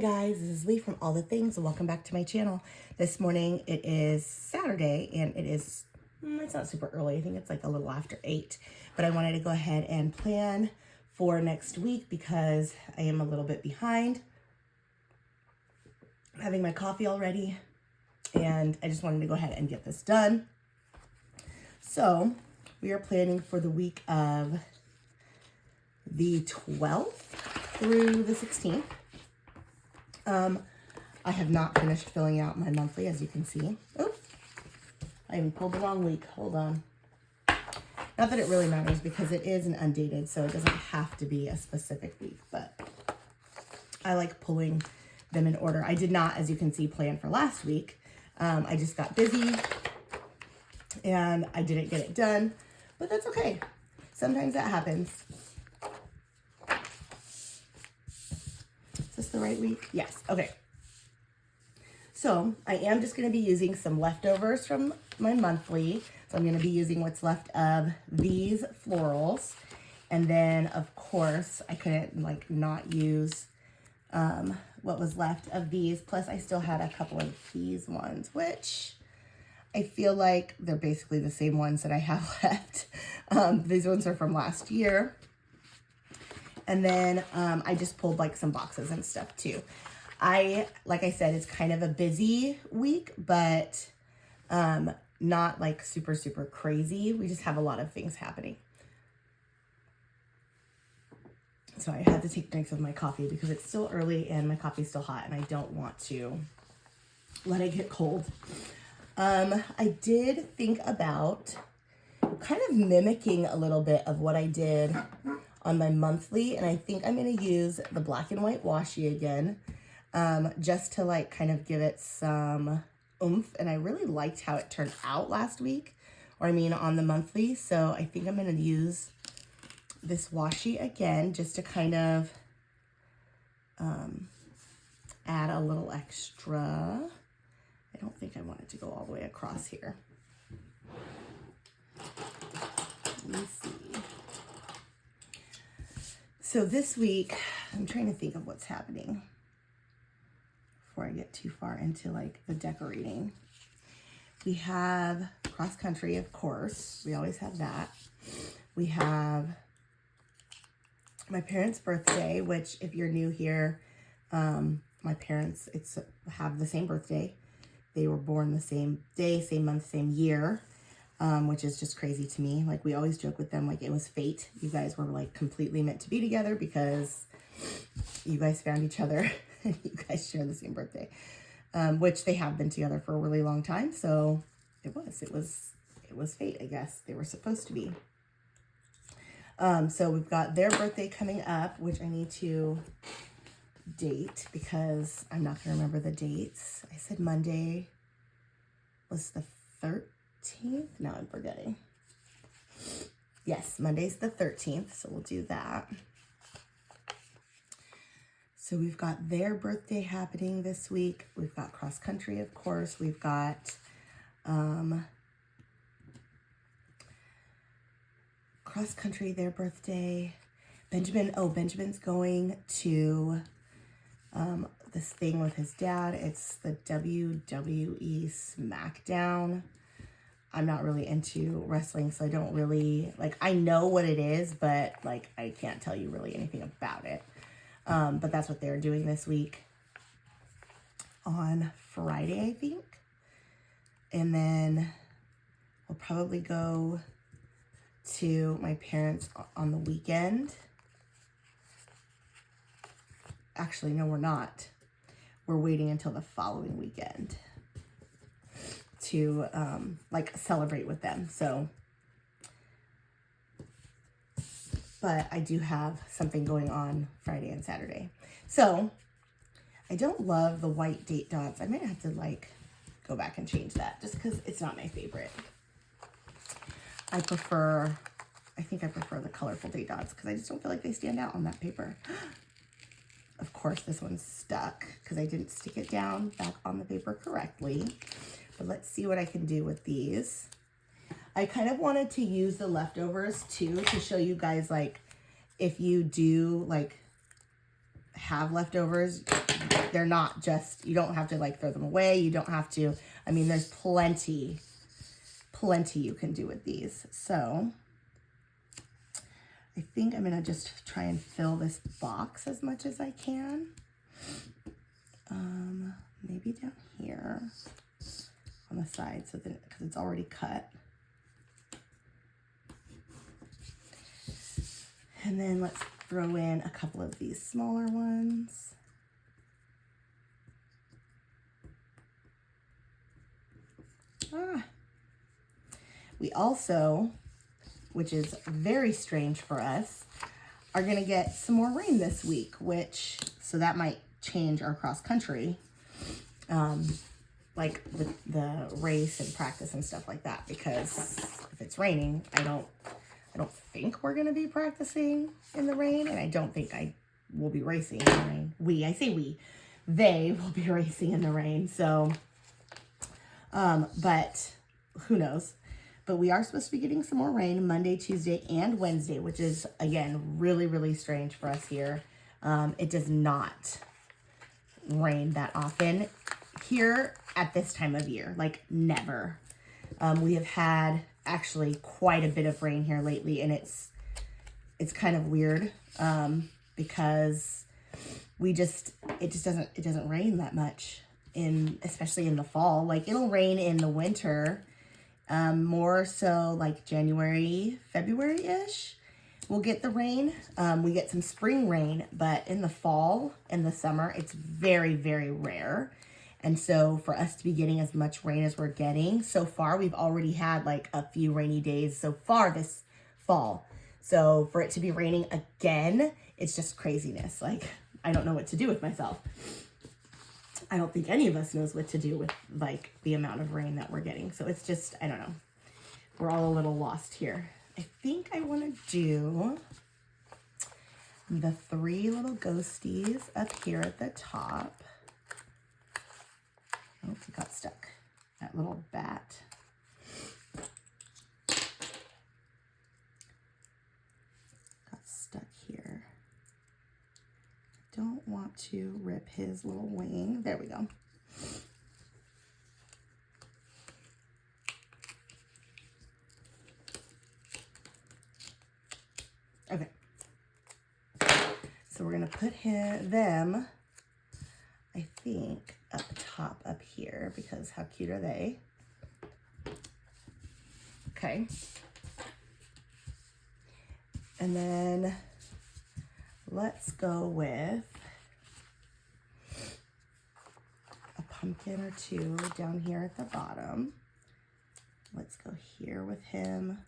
guys, this is Lee from All the Things and welcome back to my channel. This morning it is Saturday and it's not super early. I think it's like a little after 8, but I wanted to go ahead and plan for next week because I am a little bit behind. I'm having my coffee already and I just wanted to go ahead and get this done. So we are planning for the week of the 12th through the 16th. I have not finished filling out my monthly, as you can see. Oops, I even pulled the wrong week. Hold on. Not that it really matters because it is an undated, so it doesn't have to be a specific week, but I like pulling them in order. I did not, as you can see, plan for last week. I just got busy and I didn't get it done, but that's okay. Sometimes that happens. Is this the right week? Yes. Okay. So I am just going to be using some leftovers from my monthly. So I'm going to be using what's left of these florals. And then of course I couldn't not use what was left of these. Plus I still had a couple of these ones, which I feel like they're basically the same ones that I have left. These ones are from last year. And then I just pulled some boxes and stuff too. Like I said, it's kind of a busy week, but not super, super crazy. We just have a lot of things happening. So I had to take drinks of my coffee because it's still early and my coffee's still hot and I don't want to let it get cold. I did think about kind of mimicking a little bit of what I did on my monthly, and I think I'm going to use the black and white washi again, just to kind of give it some oomph. And I really liked how it turned out last week, on the monthly. So I think I'm going to use this washi again just to kind of add a little extra. I don't think I want it to go all the way across here. Let me see. So this week, I'm trying to think of what's happening before I get too far into the decorating. We have cross country, of course. We always have that. We have my parents' birthday, which if you're new here, my parents have the same birthday. They were born the same day, same month, same year. Which is just crazy to me. We always joke with them, it was fate. You guys were completely meant to be together because you guys found each other and you guys share the same birthday, which they have been together for a really long time. So it was fate, I guess. They were supposed to be. So we've got their birthday coming up, which I need to date because I'm not going to remember the dates. I said Monday was the 13th. Now I'm forgetting. Yes, Monday's the 13th, so we'll do that. So we've got their birthday happening this week. We've got cross country, of course. We've got cross country, their birthday. Benjamin's going to this thing with his dad. It's the WWE SmackDown. I'm not really into wrestling, so I don't really, I know what it is, but, I can't tell you really anything about it. But that's what they're doing this week on Friday, I think. And then we'll probably go to my parents on the weekend. Actually, no, we're not. We're waiting until the following weekend to celebrate with them. So, but I do have something going on Friday and Saturday. So I don't love the white date dots. I might have to go back and change that just because it's not my favorite. I think I prefer the colorful date dots because I just don't feel like they stand out on that paper. Of course, this one's stuck because I didn't stick it down back on the paper correctly. But let's see what I can do with these. I kind of wanted to use the leftovers too to show you guys if you do have leftovers, They're not just, you don't have to like throw them away. You don't have to, I mean, there's plenty you can do with these. So I think I'm going to just try and fill this box as much as I can. Maybe down here on the side, so that, because it's already cut. And then let's throw in a couple of these smaller ones. We also, which is very strange for us, are going to get some more rain this week, which, so that might change our cross country, like with the race and practice and stuff like that, because if it's raining, I don't think we're going to be practicing in the rain, and I don't think I will be racing in the rain. I say we, they will be racing in the rain. So, but who knows? But we are supposed to be getting some more rain Monday, Tuesday, and Wednesday, which is, again, really, really strange for us here. It does not rain that often here at this time of year, like never. We have had actually quite a bit of rain here lately, and it's kind of weird because it doesn't rain that much especially in the fall. Like it'll rain in the winter. More so like January, February-ish, we'll get the rain. We get some spring rain, but in the fall and the summer, it's very, very rare. And so for us to be getting as much rain as we're getting, so far, we've already had like a few rainy days so far this fall. So for it to be raining again, it's just craziness. Like, I don't know what to do with myself. I don't think any of us knows what to do with like the amount of rain that we're getting. So it's just, I don't know. We're all a little lost here. I think I want to do the 3 little ghosties up here at the top. Oh, it got stuck. That little bat. Got stuck here. Don't want to rip his little wing. There we go. Okay. So we're going to put them, I think, up top up here, because how cute are they? Okay. And then let's go with a pumpkin or 2 down here at the bottom. Let's go here with him.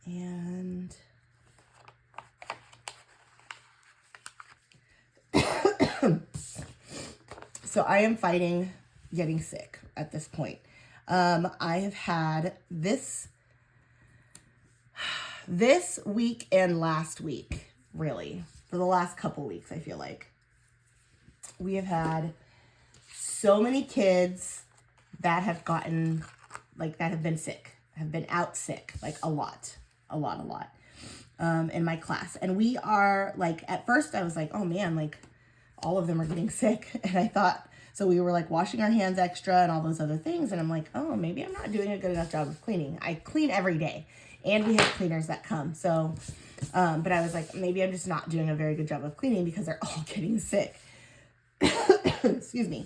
And so I am fighting getting sick at this point. I have had this week and last week, really, for the last couple weeks, I feel like we have had so many kids that have gotten, like, that have been sick, have been out sick, like a lot, in my class. And we are like, at first I was like, oh man, like all of them are getting sick. And I thought, so we were like washing our hands extra and all those other things. And I'm like, oh, maybe I'm not doing a good enough job of cleaning. I clean every day. And we have cleaners that come. So, but I was like, maybe I'm just not doing a very good job of cleaning because they're all getting sick. Excuse me.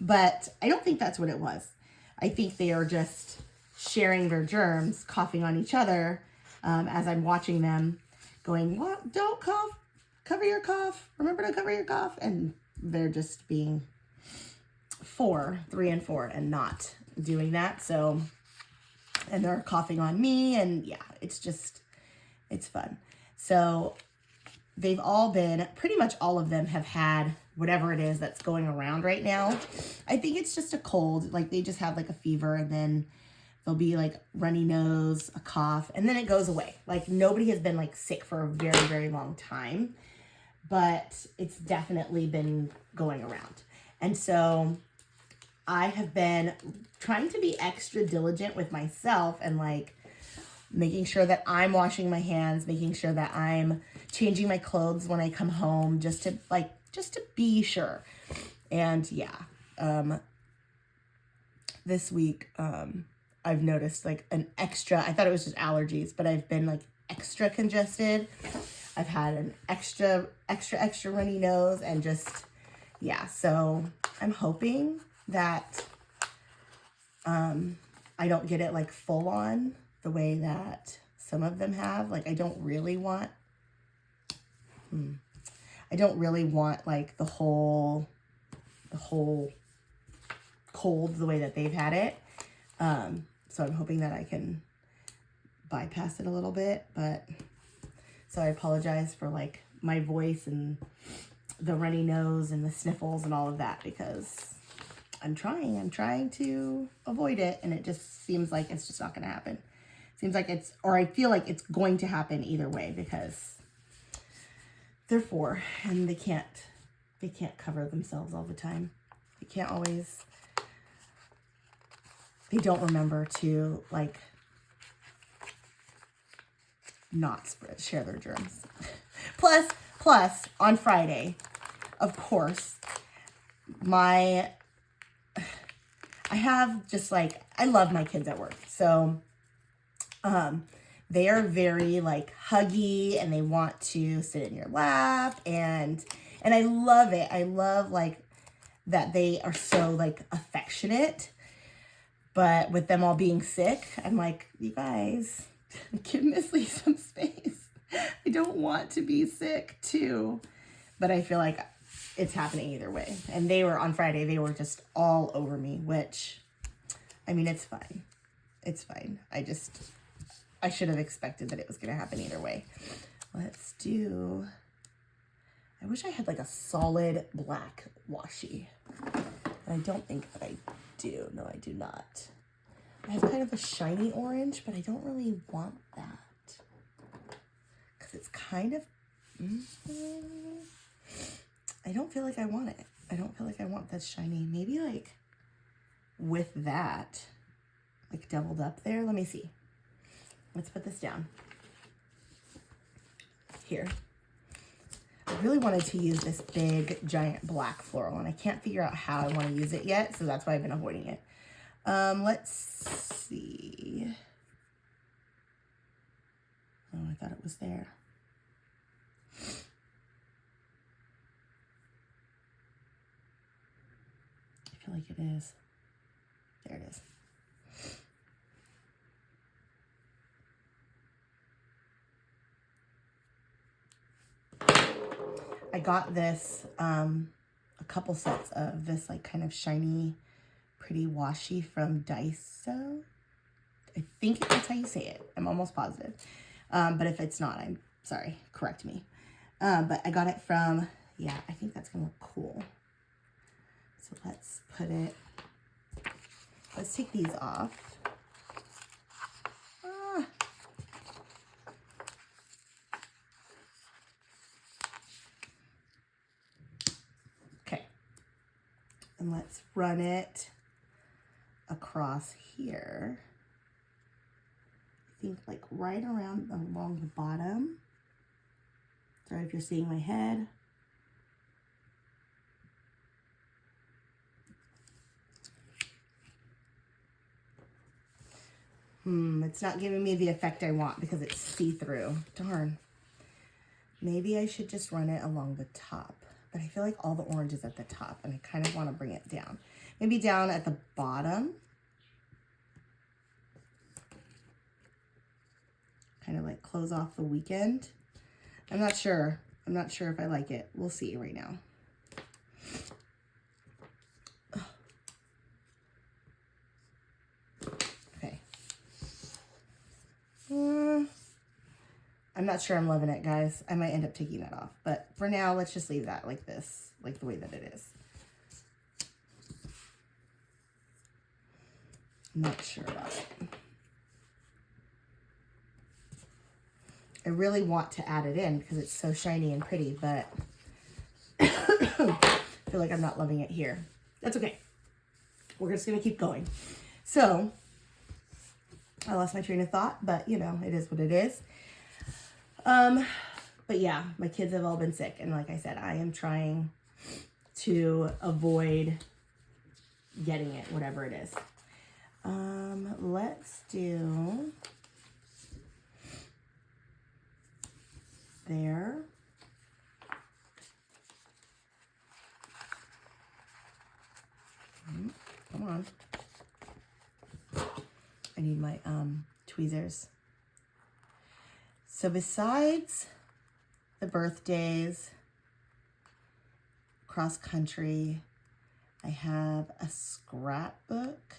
But I don't think that's what it was. I think they are just sharing their germs, coughing on each other as I'm watching them going, what? Don't cough. Cover your cough. Remember to cover your cough. And they're just being 3 and 4 and not doing that. So, and they're coughing on me, and yeah, it's fun. So they've all been, pretty much all of them have had whatever it is that's going around right now. I think it's just a cold. Like they just have like a fever, and then there'll be like runny nose, a cough, and then it goes away. Like nobody has been like sick for a very, very long time, but it's definitely been going around. And so I have been trying to be extra diligent with myself and like making sure that I'm washing my hands, making sure that I'm changing my clothes when I come home just to be sure. And yeah, this week, I've noticed like an extra, I thought it was just allergies, but I've been like extra congested. I've had an extra runny nose and just, yeah. So I'm hoping that, I don't get it like full on the way that some of them have. Like, I don't really want like the whole cold the way that they've had it. So I'm hoping that I can bypass it a little bit, but so I apologize for like my voice and the runny nose and the sniffles and all of that, because I'm trying to avoid it, and it just seems like it's just not going to happen. Seems like I feel like it's going to happen either way, because they're 4 and they can't cover themselves all the time. They don't remember to like not share their germs. Plus on Friday, of course, I have just like, I love my kids at work. So, they are very like huggy, and they want to sit in your lap, and I love it. I love like that they are so like affectionate, but with them all being sick, I'm like, you guys, give Missy some space. I don't want to be sick too, but I feel like it's happening either way. And on Friday, they were just all over me, which, I mean, it's fine. It's fine. I should have expected that it was going to happen either way. I wish I had like a solid black washi. And I don't think that I do. No, I do not. I have kind of a shiny orange, but I don't really want that, because it's kind of, I don't feel like I want it. I don't feel like I want that shiny. Maybe like with that, like doubled up there. Let me see. Let's put this down. Here. I really wanted to use this big, giant black floral, and I can't figure out how I want to use it yet, so that's why I've been avoiding it. Let's see. Oh, I thought it was there. I feel like it is. There it is. I got this, a couple sets of this like kind of shiny, pretty washi from Daiso. I think that's how you say it. I'm almost positive. But if it's not, I'm sorry, correct me. But I got it from, yeah, I think that's gonna look cool. So let's take these off. Okay. And let's run it across here. I think like right around along the bottom. Sorry if you're seeing my head. It's not giving me the effect I want because it's see-through. Darn. Maybe I should just run it along the top. But I feel like all the orange is at the top, and I kind of want to bring it down. Maybe down at the bottom. Kind of like close off the weekend. I'm not sure. I'm not sure if I like it. We'll see right now. Okay. I'm not sure I'm loving it, guys. I might end up taking that off. But for now, let's just leave that like this, like the way that it is. I'm not sure about it. I really want to add it in because it's so shiny and pretty, but I feel like I'm not loving it here. That's okay. We're just going to keep going. So, I lost my train of thought, but you know, it is what it is. But yeah, my kids have all been sick. And like I said, I am trying to avoid getting it, whatever it is. Let's do there. Come on. I need my tweezers. So besides the birthdays, cross country, I have a scrapbook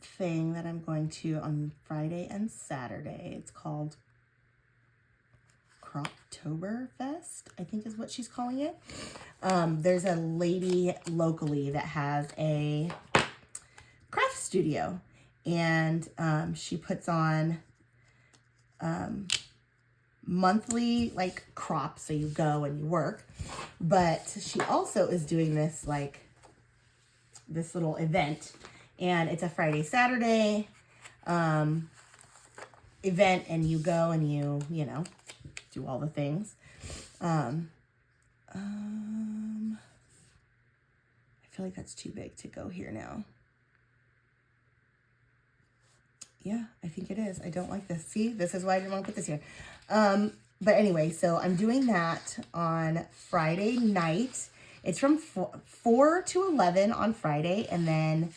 thing that I'm going to on Friday and Saturday. It's called Croptoberfest, I think is what she's calling it. There's a lady locally that has a craft studio, and she puts on monthly like crops, so you go and you work, but she also is doing this like this little event, and it's a Friday Saturday event, and you go and you know, do all the things. I feel like that's too big to go here now. Yeah, I think it is. I don't like this. See, this is why I didn't want to put this here. But anyway, so I'm doing that on Friday night. It's from 4 to 11 on Friday, and then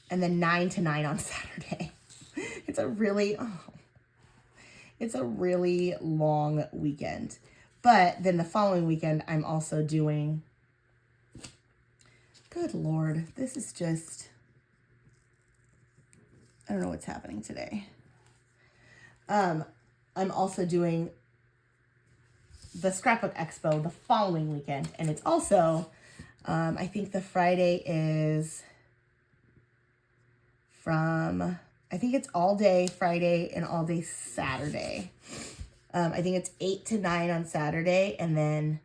9 to 9 on Saturday. It's a really long weekend. But then the following weekend, I'm also doing, good Lord, this is just, I don't know what's happening today. I'm also doing the Scrapbook Expo the following weekend, and it's also, I think the Friday is from, I think it's all day Friday and all day Saturday. I think it's 8 to 9 on Saturday, and then,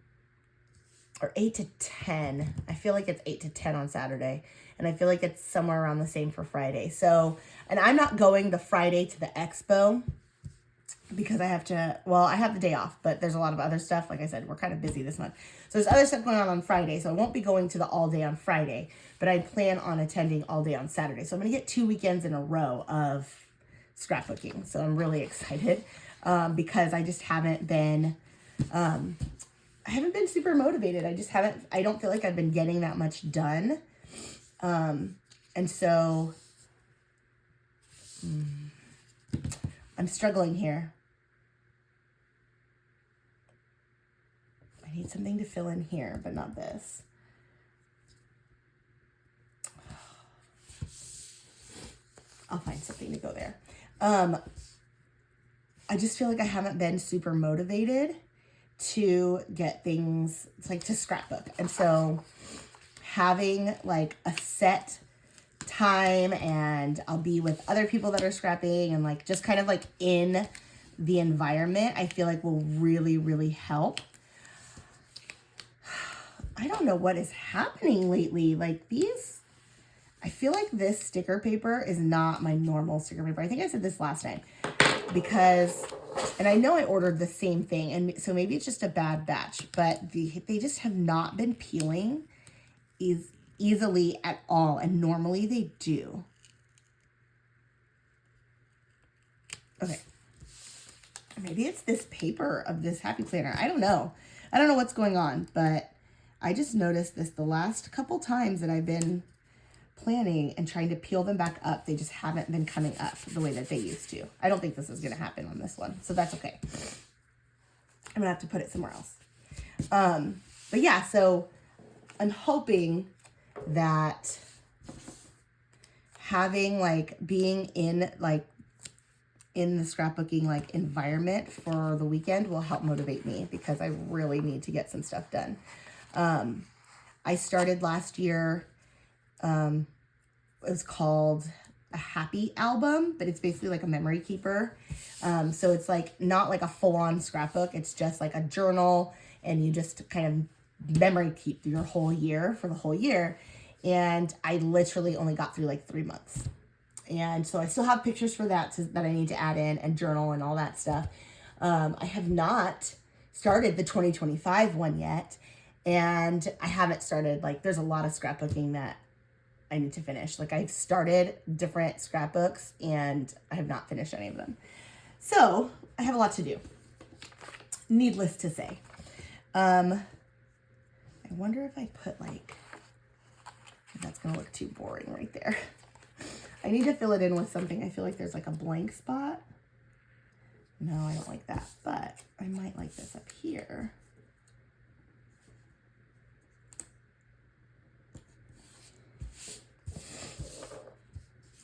or 8 to 10. I feel like it's 8 to 10 on Saturday, and I feel like it's somewhere around the same for Friday. So, and I'm not going the Friday to the expo because I have to, well, I have the day off, but there's a lot of other stuff. Like I said, we're kind of busy this month. So there's other stuff going on Friday, so I won't be going to the all day on Friday, but I plan on attending all day on Saturday. So I'm going to get 2 weekends in a row of scrapbooking. So I'm really excited because I just haven't been, I haven't been super motivated. I don't feel like I've been getting that much done. And so I'm struggling here. I need something to fill in here, but not this. I'll find something to go there. I just feel like I haven't been super motivated to get things, it's like to scrapbook. And so having like a set time, and I'll be with other people that are scrapping, and like just kind of like in the environment, I feel like will really, really help. I don't know what is happening lately. Like these, I feel like this sticker paper is not my normal sticker paper. I think I said this last time because, and I know I ordered the same thing, and so maybe it's just a bad batch, but they just have not been peeling easily at all, and normally they do. Okay. Maybe it's this paper of this happy planner. I don't know. I don't know what's going on, but I just noticed this the last couple times that I've been planning and trying to peel them back up. They just haven't been coming up the way that they used to. I don't think this is going to happen on this one, so that's okay. I'm going to have to put it somewhere else. But yeah, so I'm hoping that having like being in like in the scrapbooking like environment for the weekend will help motivate me, because I really need to get some stuff done. I started last year, it was called a happy album, but it's basically like a memory keeper. So it's like not like a full-on scrapbook. It's just like a journal, and you just kind of memory keep your whole year for the whole year. And I literally only got through like 3 months. And so I still have pictures for that that I need to add in, and journal and all that stuff. I have not started the 2025 one yet. And I haven't started, like, there's a lot of scrapbooking that I need to finish. Like, I've started different scrapbooks and I have not finished any of them. So I have a lot to do. Needless to say. I wonder if I put, like, that's going to look too boring right there. I need to fill it in with something. I feel like there's like a blank spot. No, I don't like that, but I might like this up here.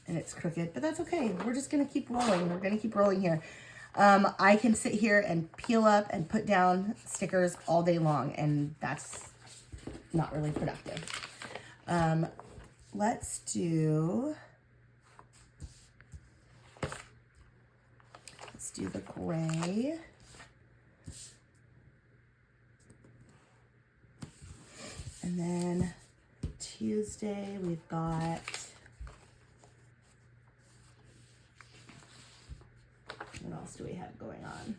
And it's crooked, but that's okay. We're just gonna keep rolling. We're gonna keep rolling here. I can sit here and peel up and put down stickers all day long, and that's not really productive. Let's do the gray. And then Tuesday we've got what else do we have going on?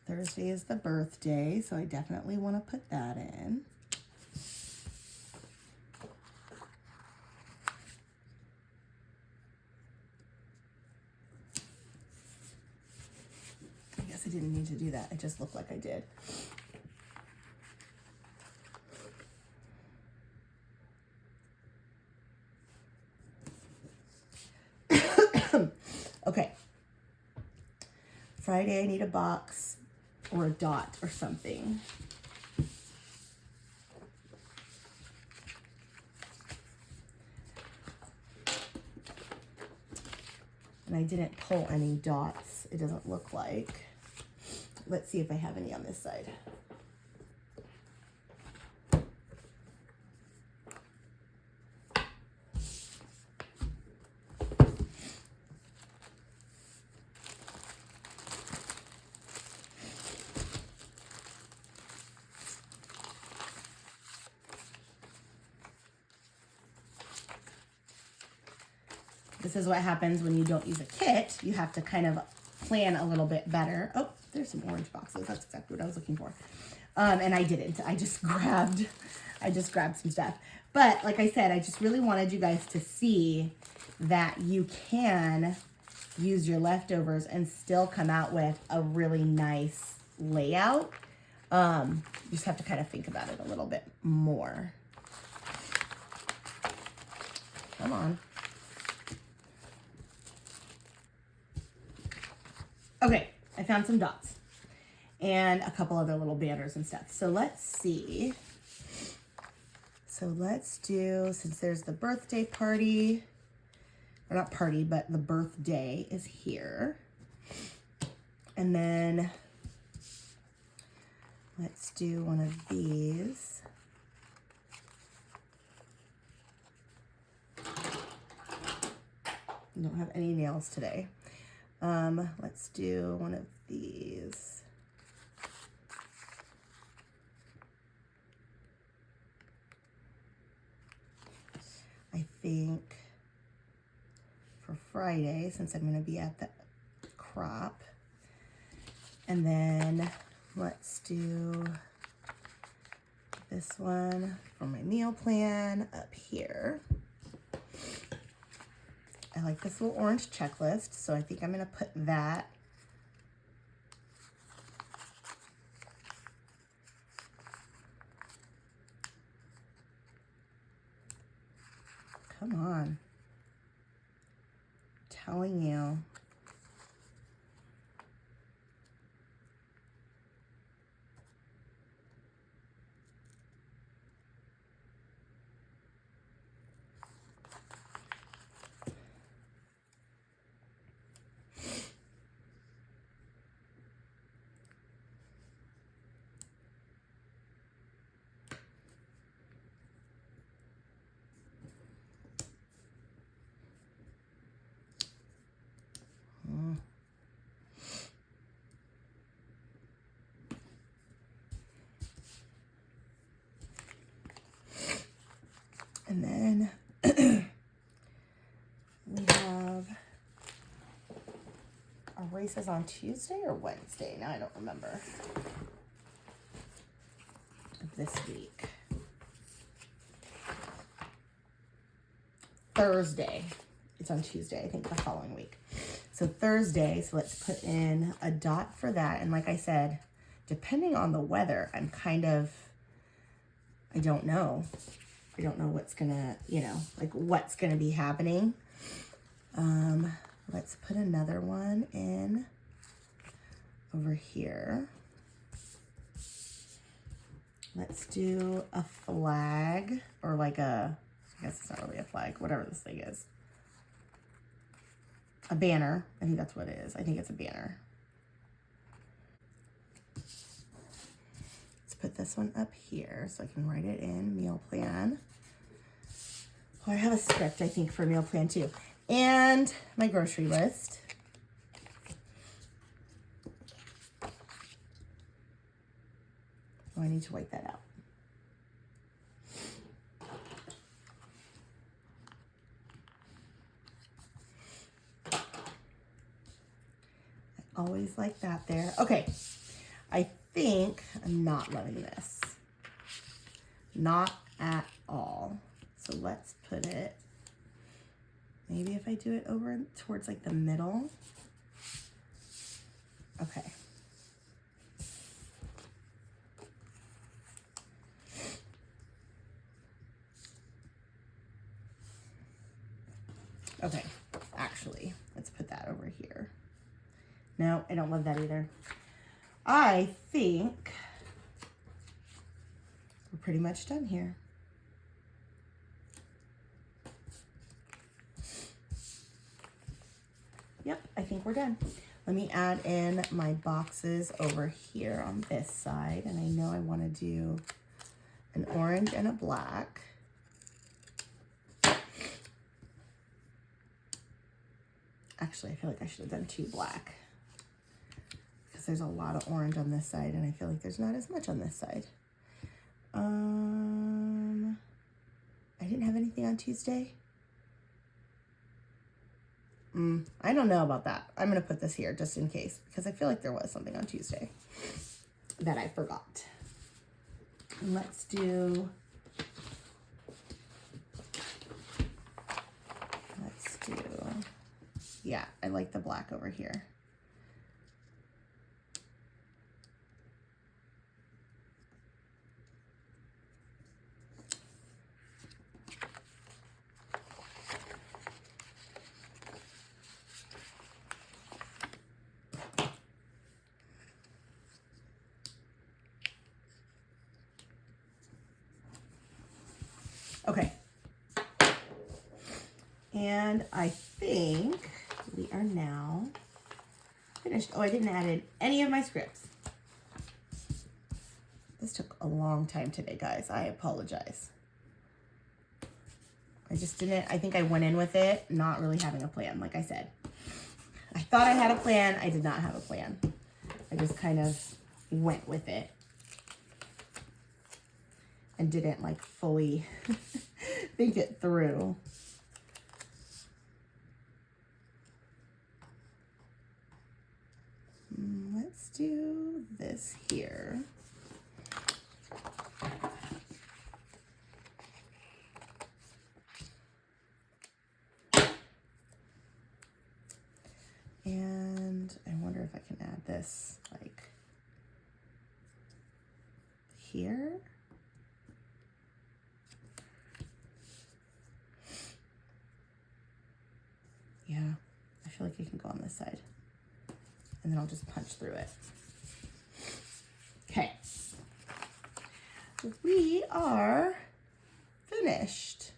Thursday is the birthday, so I definitely want to put that in. I guess I didn't need to do that. It just looked like I did. Okay. Friday, I need a box or a dot or something. And I didn't pull any dots, it doesn't look like. Let's see if I have any on this side. This is what happens when you don't use a kit. You have to kind of plan a little bit better. Oh, there's some orange boxes. That's exactly what I was looking for. And I didn't. I just grabbed some stuff. But like I said, I just really wanted you guys to see that you can use your leftovers and still come out with a really nice layout. You just have to kind of think about it a little bit more. Come on. Okay, I found some dots and a couple other little banners and stuff. So let's see. So let's do, since there's the birthday party, or not party, but the birthday is here. And then let's do one of these. I don't have any nails today. Let's do one of these. I think for Friday, since I'm going to be at the crop. And then let's do this one for my meal plan up here. I like this little orange checklist, so I think I'm going to put that come on. I'm telling you. releases on Tuesday or Wednesday. Now I don't remember. This week. Thursday. It's on Tuesday, I think, the following week. So Thursday, so let's put in a dot for that. And like I said, depending on the weather, I'm kind of, I don't know. I don't know what's gonna, you know, like what's gonna be happening. Let's put another one in over here. Let's do a flag, or like a, I guess it's not really a flag, whatever this thing is. A banner. I think that's what it is. I think it's a banner. Let's put this one up here so I can write it in, meal plan. Oh, I have a script, I think, for meal plan too. And my grocery list. Oh, I need to write that out. I always like that there. Okay, I think I'm not loving this. Not at all. So let's put it, maybe if I do it over towards like the middle. Okay. Okay, actually, let's put that over here. No, I don't love that either. I think we're pretty much done here. Yep, I think we're done. Let me add in my boxes over here on this side. And I know I want to do an orange and a black. Actually, I feel like I should have done 2 black, because there's a lot of orange on this side, and I feel like there's not as much on this side. I didn't have anything on Tuesday. I don't know about that. I'm going to put this here just in case, because I feel like there was something on Tuesday that I forgot. And let's do, yeah, I like the black over here. Okay. And I think we are now finished. Oh, I didn't add in any of my scripts. This took a long time today, guys. I apologize. I just didn't, I think I went in with it not really having a plan, like I said. I thought I had a plan. I did not have a plan. I just kind of went with it and didn't like fully think it through. Let's do this here. And I wonder if I can add this like here. Yeah, I feel like it can go on this side. And then I'll just punch through it. Okay. We are finished.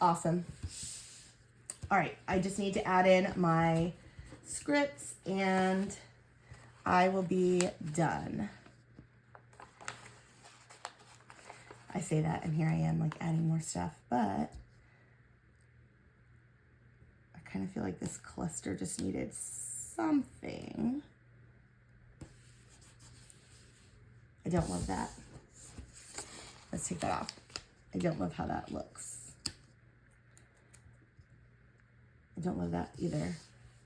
Awesome. All right, I just need to add in my scripts and I will be done. I say that and here I am like adding more stuff, but I kind of feel like this cluster just needed something. I don't love that. Let's take that off. I don't love how that looks. I don't love that either.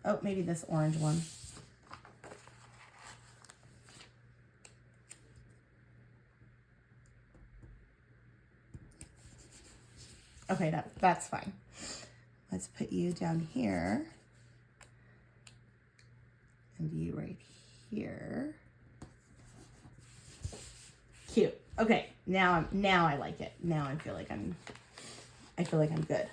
Oh, maybe this orange one. Okay, that's fine. Let's put you down here. And you right here. Cute. Okay, now I like it. Now I feel like I'm good.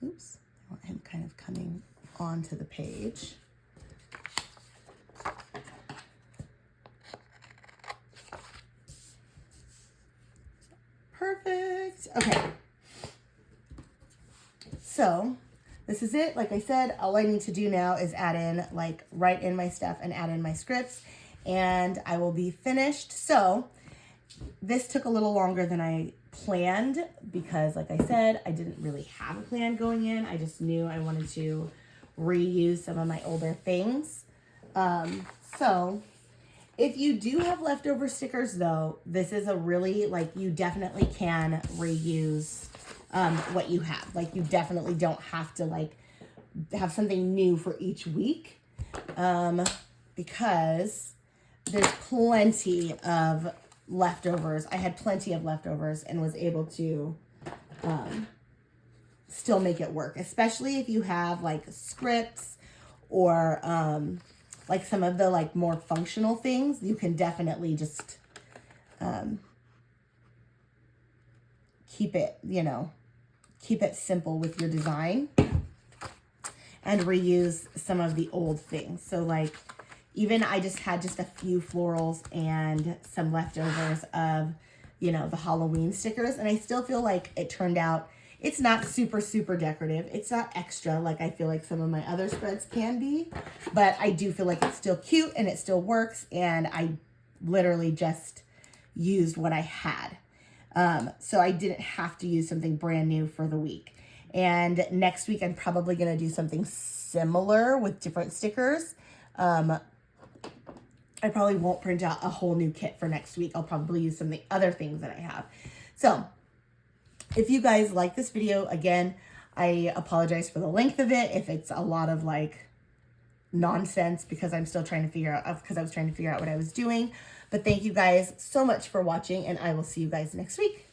Oops. I want him kind of coming onto the page. Perfect. Okay. So this is it. Like I said, all I need to do now is add in, like, write in my stuff and add in my scripts, and I will be finished. So this took a little longer than I planned because, like I said, I didn't really have a plan going in. I just knew I wanted to reuse some of my older things. So if you do have leftover stickers, though, this is a really, like, you definitely can reuse what you have. Like, you definitely don't have to, like, have something new for each week, because there's plenty of leftovers. I had plenty of leftovers and was able to still make it work, especially if you have, like, scripts or like some of the, like, more functional things. You can definitely just keep it, you know, keep it simple with your design and reuse some of the old things. So, like, even I just had just a few florals and some leftovers of, you know, the Halloween stickers, and I still feel like it turned out, it's not super, super decorative. It's not extra like I feel like some of my other spreads can be, but I do feel like it's still cute and it still works, and I literally just used what I had. So I didn't have to use something brand new for the week. And next week, I'm probably going to do something similar with different stickers. I probably won't print out a whole new kit for next week. I'll probably use some of the other things that I have. So if you guys like this video, again, I apologize for the length of it. If it's a lot of, like, nonsense, because I'm still trying to figure out, because I was trying to figure out what I was doing. But thank you guys so much for watching, and I will see you guys next week.